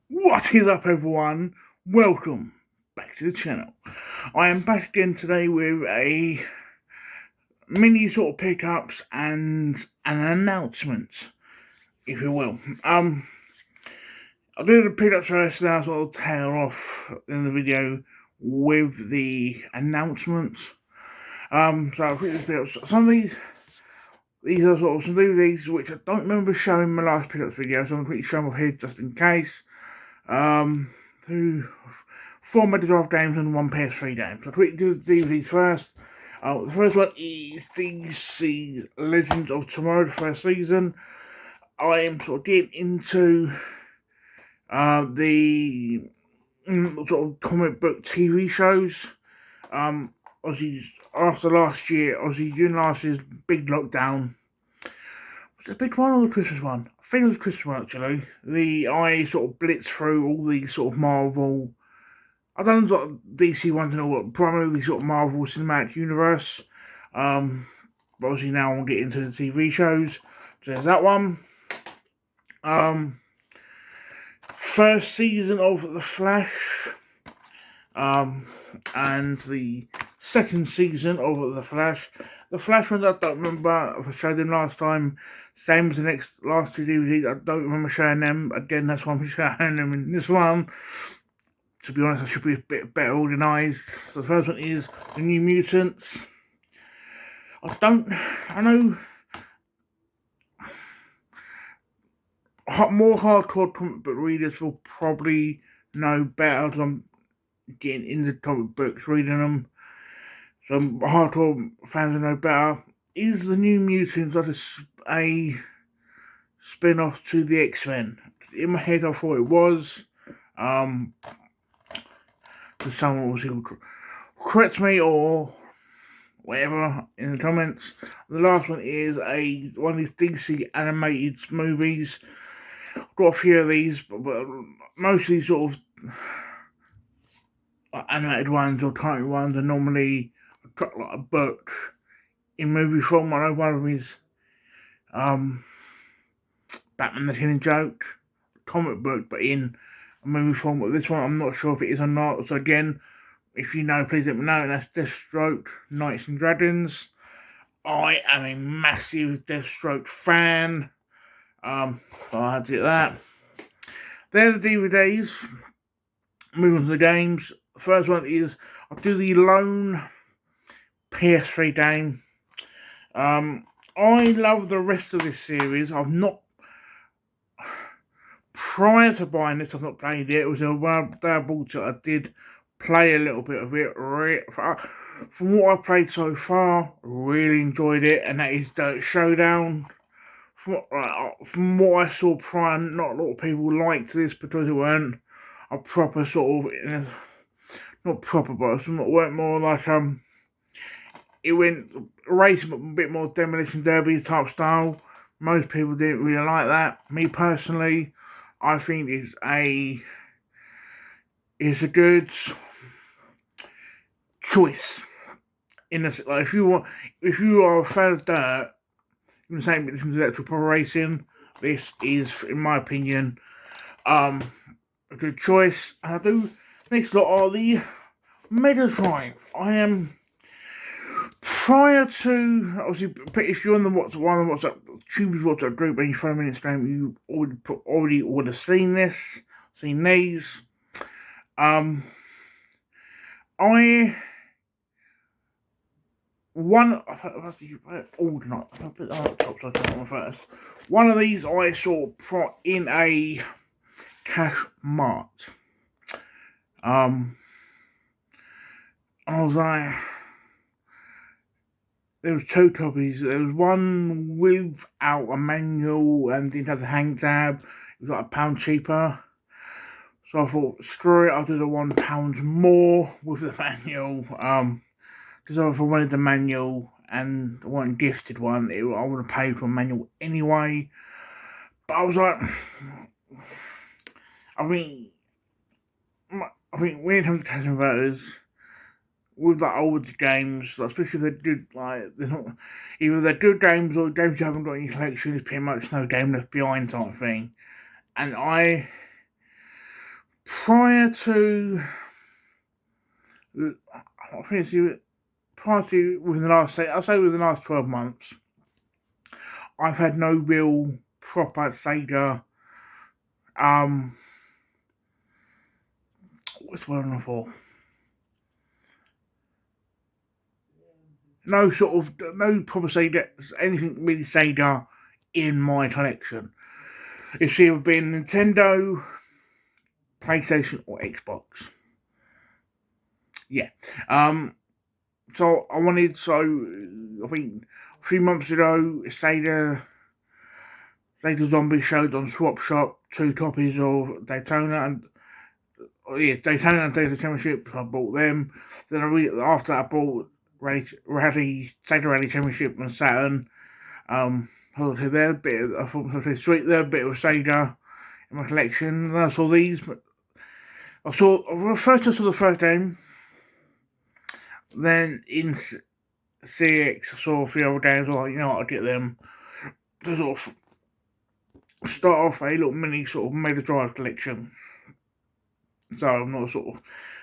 What is up, everyone? Welcome back to the channel. I am back again today with a mini sort of pickups and an announcement, if you will. I'll do the pickups first, then I'll sort of tail off in the video with the announcements. So I'll quickly pickups. Some of these are sort of some DVDs which I don't remember showing in my last pickups video, so I'm quickly showing them off here just in case. Two, four Mega Drive games and one PS3 game. So I'll quickly do the DVDs first. The first one is DC Legends of Tomorrow, the first season. I am sort of getting into the sort of comic book TV shows. Obviously, after last year, obviously during last year's big lockdown, was it a big one or the Christmas one? I think it was the Christmas one actually. I sort of blitzed through all these sort of Marvel. I've done sort of DC ones and all, primarily sort of Marvel Cinematic Universe. But obviously now I'll get into the TV shows. So there's that one. First season of The Flash. And the second season of The Flash. The Flash ones I don't remember if I showed them last time. Same as the last two DVDs, I don't remember showing them. Again, that's why I'm showing them in this one. To be honest, I should be a bit better organised. So the first one is The New Mutants. I know more hardcore comic book readers will probably know better because I'm getting into comic books, reading them. So hardcore fans will know better. Is The New Mutants like a spin-off to the X-Men? In my head I thought it was. So someone will correct me or whatever in the comments. The last one is one of these DC animated movies. I've got a few of these, but mostly sort of animated ones or cartoon ones are normally like a book in movie form. I know one of them is Batman the Killing Joke, comic book, but in a movie form. But this one, I'm not sure if it is or not. So again, if you know, please let me know. And that's Deathstroke, Knights and Dragons. I am a massive Deathstroke fan. So I had to get that. They're the DVDs. Moving on to the games. The first one is I'll do the lone PS3 game. I love the rest of this series. I've not, prior to buying this, I've not played it. It was one day I bought it. I did play a little bit of it. From what I've played so far, really enjoyed it, and that is Dirt Showdown. From what I saw prior, not a lot of people liked this because it weren't a proper sort of, not proper, but it weren't more like it went racing, but a bit more demolition derby type style. Most people didn't really like that. Me personally, I think it's a good choice. In this, like if you are a fan of dirt, you can say this is electrical power racing. This is, in my opinion, a good choice. And I do next lot are the Mega Drive. I am prior to obviously if you're on the WhatsApp Tube's WhatsApp group and you follow me on Instagram, you already would have seen these. I one all tonight. I'll put that up top so I can first. One of these I saw in a cash mart. And I was like, there was two copies. There was one without a manual and didn't have the hang tab. It was like £1 cheaper. So I thought, screw it, I'll do the £1 more with the manual. Because if I wanted the manual and I wanted gifted one, I would have paid for a manual anyway. But I was like, I think when it comes to cash converters, with the older games, especially if they're good, they're not either they're good games or games you haven't got in your collection, is pretty much no game left behind type thing. And I prior to, I think it's prior to within the last, I'll say within the last 12 months, I've had no real proper Sega, what's the word I'm looking for? No proper Sega, anything really Sega in my collection. It's either been Nintendo, PlayStation, or Xbox. Yeah. So I think 3 months ago, Sega Zombie showed on Swap Shop 2 copies of Daytona and Daytona and Daytona Championship. So I bought them. Then after that, I bought Sega Rally Championship and Saturn. I thought they're a bit. I thought something sweet. They're a bit of Sega in my collection. And I saw these, but I saw the first game. Then in CX, I saw a few other games. I was like, you know what, I'll get them to sort of start off a little mini sort of Mega Drive collection. So I'm not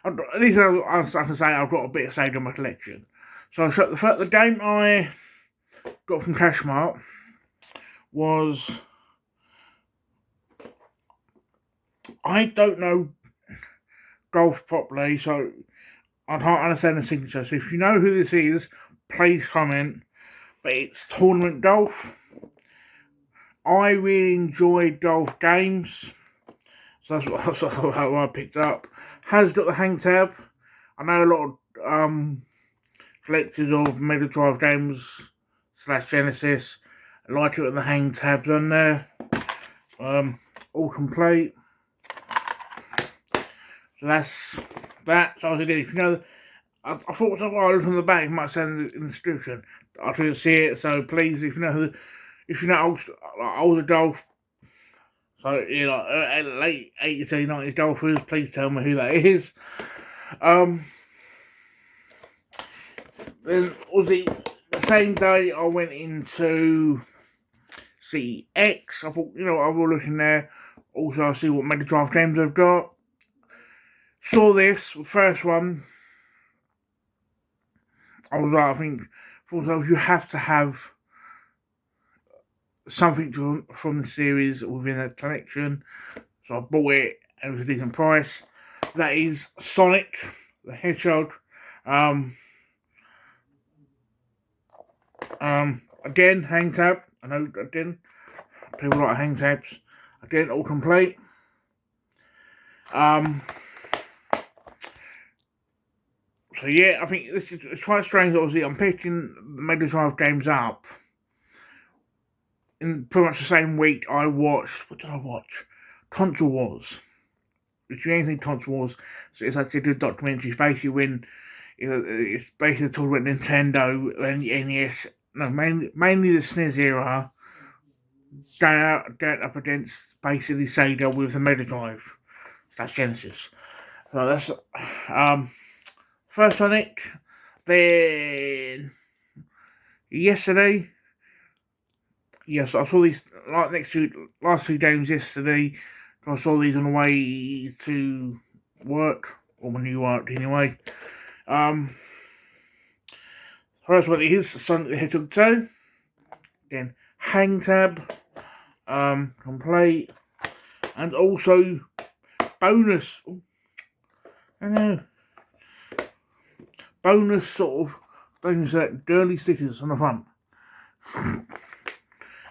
at least I can say I've got a bit of Sega in my collection. So the game I got from Cashmart was, I don't know golf properly, so I can't understand the signature. So if you know who this is, please comment. But it's Tournament Golf. I really enjoy golf games, so that's what I picked up. Has got the hang tab. I know a lot of collectors of Mega Drive games / Genesis like it with the hang tabs on there. All complete. So that's that. So I did. If you know, I thought I looked on the back, it might say in the description. I couldn't see it, so please, if you know older golf, so late 80s, 90s golfers, please tell me who that is. Then obviously the same day I went into CX. I thought, I will look in there. Also, I'll see what Mega Drive games I've got. Saw this, the first one. I was like, I think, for myself, you have to have something from the series within a collection. So I bought it, and it was a decent price. That is Sonic the Hedgehog. Again, hang tab. I know, again, people like hang tabs. Again, all complete. So yeah, I think it's quite strange. Obviously, I'm picking the Mega Drive games up in pretty much the same week I watched. What did I watch? Console Wars. If you anything Console Wars, so it's actually a good documentary. Basically, when it's basically talking about Nintendo and the NES. No, mainly the SNES era. Going up against basically Sega with the Mega Drive / Genesis. So that's first Sonic. Then yesterday, yes, I saw these last two games yesterday. I saw these on the way to work, or my new work anyway. First one is Sonic the Hedgehog 2. Then hang tab, complete, and also bonus. I know. Bonus sort of things that girly stickers on the front.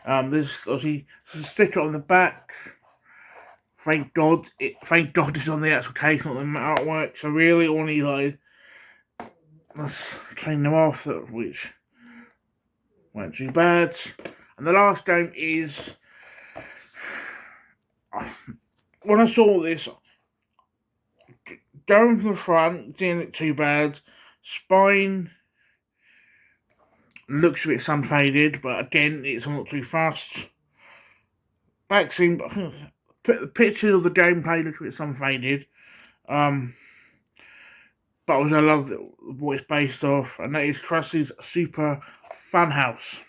There's obviously a sticker on the back. Thank God it's on the actual case, not the artwork. So really only let's clean them off, which weren't too bad. And the last game is, when I saw this, going from the front, didn't look too bad. Spine looks a bit sun faded, but again, it's not too fast. Back scene, I think the pictures of the gameplay look a bit sun faded. But I love what it's based off, and that is Krusty's Super Funhouse.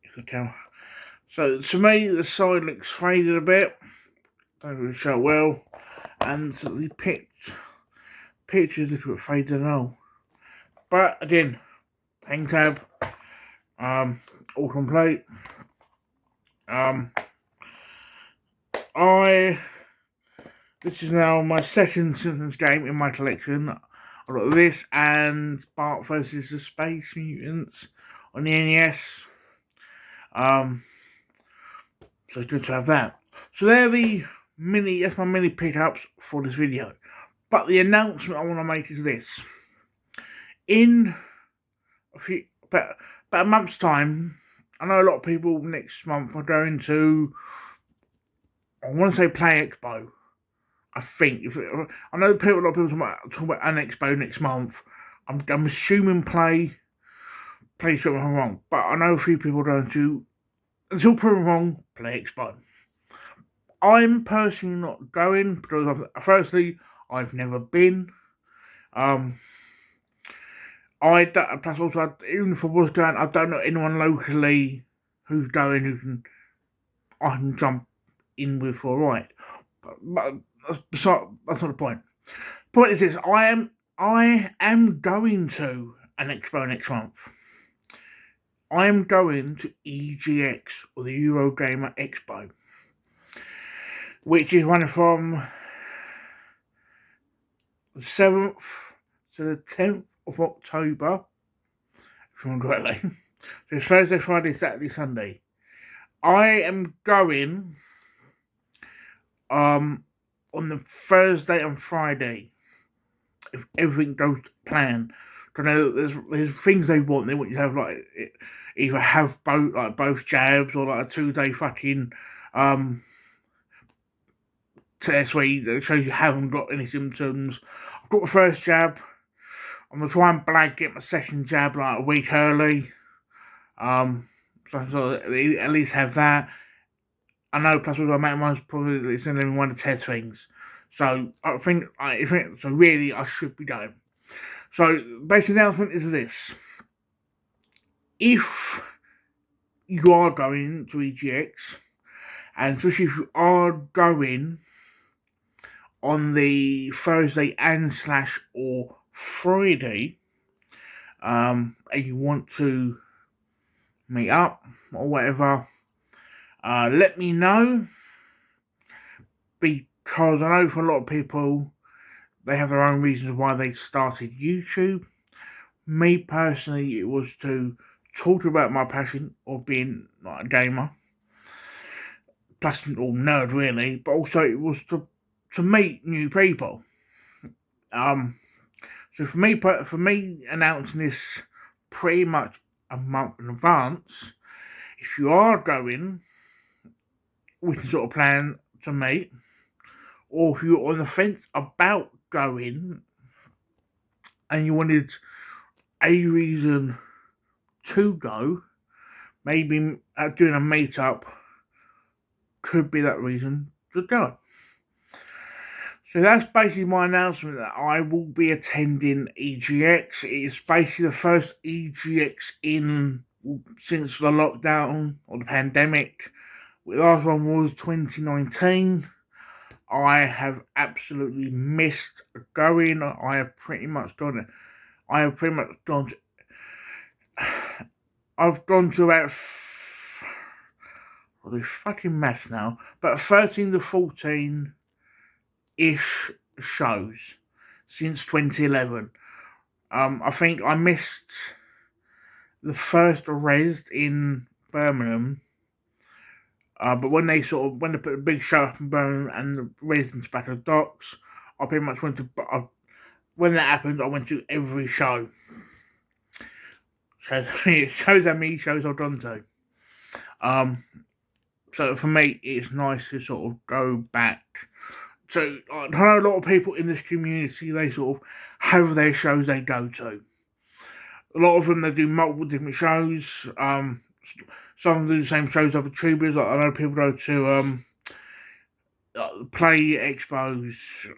If I can. So to me, the side looks faded a bit. don't really show well, and the picture is a little bit faded and all. But again, hang tab, all complete. This is now my second Simpsons game in my collection. I've got this and Bart vs. the Space Mutants on the NES. So it's good to have that. So that's my mini pickups for this video. But the announcement I want to make is this. In about a month's time, I know a lot of people next month are going to, I want to say Play Expo. I think I know a lot of people talk about an expo next month. I'm assuming Play something wrong, but I know a few people are going to, until proven wrong, Play Expo. I'm personally not going because I've never been. Plus also, even if I was going, I don't know anyone locally who's going I can jump in with for a ride. But that's not the point. The point is this: I am going to an expo next month. I am going to EGX, or the Eurogamer Expo, which is running from the 7th to the 10th of October, if I remember correctly. So it's Thursday, Friday, Saturday, Sunday. I am going on the Thursday and Friday, if everything goes to plan. I know there's things they want. They want you to have either have both jabs or a 2-day fucking test where it shows you haven't got any symptoms. I've got the first jab. I'm gonna try and get my second jab a week early. So at least have that. I know, plus with my mine's probably sending me one to test things. So I think really I should be going. So basic announcement is this. If you are going to EGX, and especially if you are going on the Thursday and / or Friday, and you want to meet up or whatever, let me know, because I know for a lot of people they have their own reasons why they started YouTube. Me personally, it was to talk about my passion of being a gamer, plus or nerd really, but also it was to meet new people. So for me announcing this pretty much a month in advance, if you are going, we can sort of plan to meet, or if you're on the fence about going and you wanted a reason to go, maybe doing a meetup could be that reason to go. So that's basically my announcement that I will be attending EGX. It's basically the first EGX since the lockdown or the pandemic. The last one was 2019. I have absolutely missed going. I have pretty much gone to, I've gone to about, well, fucking mess now, but 13 to 14 ish shows since 2011. I think I missed the first Rezzed in Birmingham. But when they put a big show up in Birmingham and the Rezzed in Tobacco Docks, I pretty much went to, when that happened, I went to every show. So it shows how many shows I've gone to. So for me, it's nice to sort of go back. So I know a lot of people in this community, they sort of have their shows they go to. A lot of them, they do multiple different shows. Some do the same shows other tubers. I know people go to Play Expos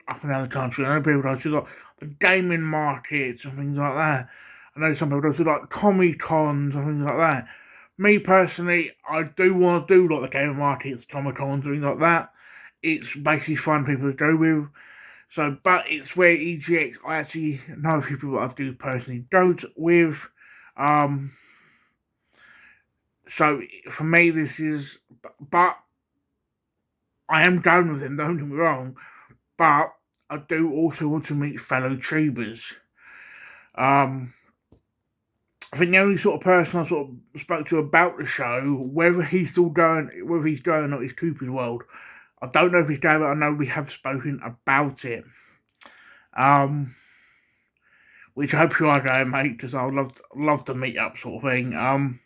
up and down the country. I know people go to the gaming markets and things like that. I know some people go to Comic Cons and things like that. Me personally, I do want to do the gaming markets, Comic Cons, things like that. it's basically fun people to go with. So, but it's where EGX, I actually know a few people I do personally don't with. Um, so for me, this is, but I am going with them, don't get me wrong, but I do also want to meet fellow tubers. Um, I think the only sort of person I sort of spoke to about the show, whether he's going or not, is Cooper's World. I don't know if he's going, but I know we have spoken about it. Which I hope you are going, mate, because I'd love to meet up, sort of thing.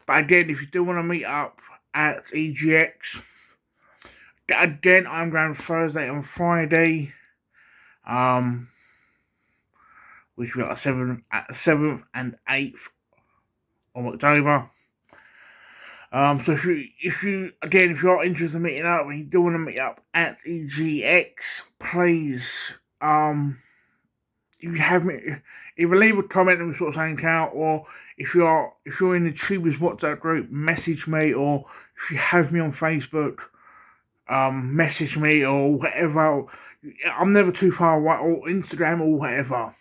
But again, if you do want to meet up at EGX, again, I'm going Thursday and Friday. Which we got 7th and 8th of October. So if you are interested in meeting up and you do want to meet up at EGX, please, if you have me, either leave a comment and sort of saying out, or if you're in the Tubers WhatsApp group, message me, or if you have me on Facebook, message me or whatever. I'm never too far away, or Instagram or whatever.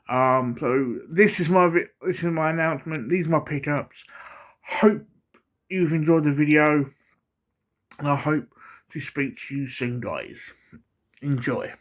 So this is my announcement. These are my pickups. Hope you've enjoyed the video, and I hope to speak to you soon, guys. Enjoy.